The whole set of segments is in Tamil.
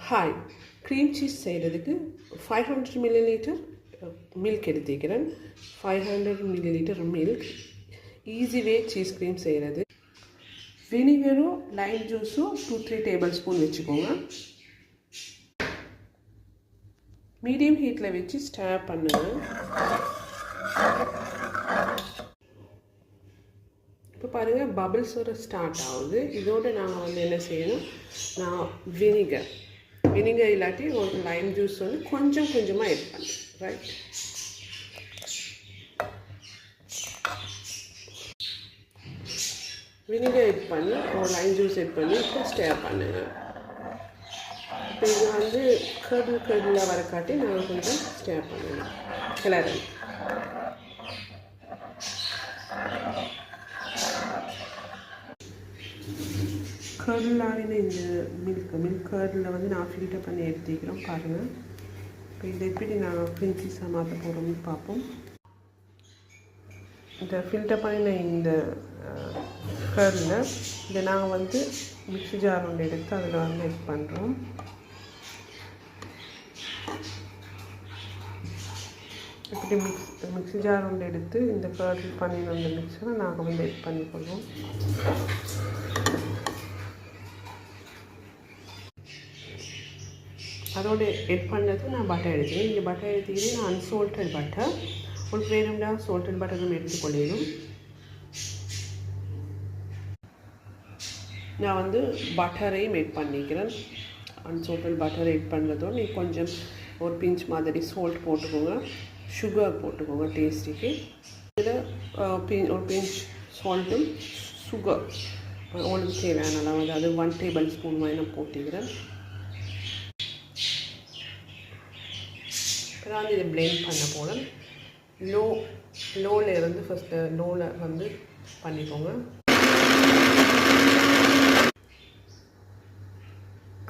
ஹாய், க்ரீம் சீஸ் செய்கிறதுக்கு 500 milliliter மில்க் எடுத்துக்கிறேன். 500 milliliter milk. Easy way cheese cream செய்கிறது. வினிகரும் லைம் ஜூஸும் 2-3 டேபிள் ஸ்பூன் வச்சுக்கோங்க. மீடியம் ஹீட்டில் வச்சு ஸ்டர் பண்ணுங்க. இப்போ பாருங்கள், பபிள்ஸ் வர ஸ்டார்ட் ஆகுது. இதோடு நாங்கள் வந்து என்ன செய்யணும், நான் வினிகர் இல்லாட்டி ஒரு லைம் ஜூஸ் வந்து கொஞ்சம் கொஞ்சமாக ஆட் பண்ணுறேன். ரைட், வினிகர் ஆட் பண்ணி ஒரு லைம் ஜூஸ் ஆட் பண்ணி இப்போ ஸ்டர் பண்ணுங்க. இப்போ இது வந்து கர்டில் வர காட்டி நாங்கள் கொஞ்சம் ஸ்டர் பண்ணணும், கிளறணும். கர்டிலான இந்த மில்க் கர்டில் வந்து நான் ஃபில்டர் பண்ணி எடுத்துக்கிறோம். பாருங்கள், இப்போ இதை எப்படி நான் பிரின்சிஸாக மாற்ற போகிறோம்னு பார்ப்போம். இந்த ஃபில்டர் பண்ணின இந்த கர்டில் இதை நாங்கள் வந்து மிக்ஸி ஜார் ஒன்று எடுத்து அதில் வந்து ஆட் பண்ணுறோம். இப்படி மிக்ஸி ஜார் ஒன்று எடுத்து இந்த கர்டில் பண்ணின அந்த மிக்ஸரை நாங்கள் வந்து ஆட் பண்ணிக்கொள்வோம். அதோடு எட் பண்ணுறது நான் பட்டர் எடுத்துக்கிறேன். இங்கே பட்டர் எடுத்துக்கிறேன், நான் அன்சால்ட்டட் பட்டர். உங்களுக்கு வேணும்னா சால்ட்டட் பட்டரும் எடுத்துக்கொள்ளணும். நான் வந்து பட்டரையும் எட் பண்ணிக்கிறேன். அன்சால்ட்டட் பட்டர் எட் பண்ணுறதோடு நீ கொஞ்சம் ஒரு பிஞ்ச் மாதிரி சால்ட் போட்டுக்கோங்க, சுகர் போட்டுக்கோங்க டேஸ்ட்டுக்கு. இதில் ஒரு பிஞ்ச் சால்ட்டும் சுகர் உங்களுக்கு தேவையான அளவு, அதாவது 1 டேபிள் ஸ்பூன் மாதிரி நான் போட்டுக்கிறேன். நான் இதை பிளெண்ட் பண்ண போகிறேன். லோவில் இருந்து ஃபஸ்ட்டு லோவில் வந்து பண்ணிக்கோங்க.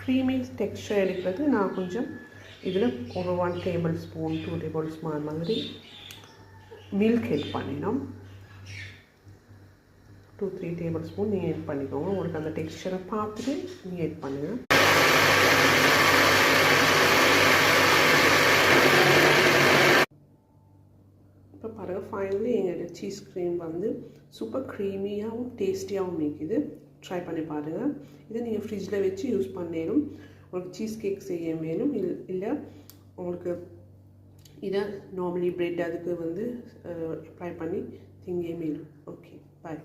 க்ரீமி டெக்ஸ்டர் எடுக்கிறது நான் கொஞ்சம் இதில் ஒரு 1 டேபிள் ஸ்பூன் 2 டேபிள் ஸ்பூன் மாதிரி மில்க் ஆட் பண்ணினோம். 2-3 டேபிள் ஸ்பூன் நீங்கள் ஆட் பண்ணிக்கோங்க. உங்களுக்கு அந்த டெக்ஸ்டரை பார்த்துட்டு நீங்கள் ஆட் பண்ணுங்கள். இப்போ பாருங்கள், ஃபைனலி எங்கள் சீஸ் க்ரீம் வந்து சூப்பர் க்ரீமியாகவும் டேஸ்டியாகவும் இருக்குது. ட்ரை பண்ணி பாருங்கள். இதை நீங்கள் ஃப்ரிட்ஜில் வச்சு யூஸ் பண்ணேலும் உங்களுக்கு சீஸ் கேக் செய்ய வேணும். இல்லை உங்களுக்கு இதை நார்மலி ப்ரெட் அதுக்கு வந்து அப்ளை பண்ணி திங்க மேலும். ஓகே, பாய்.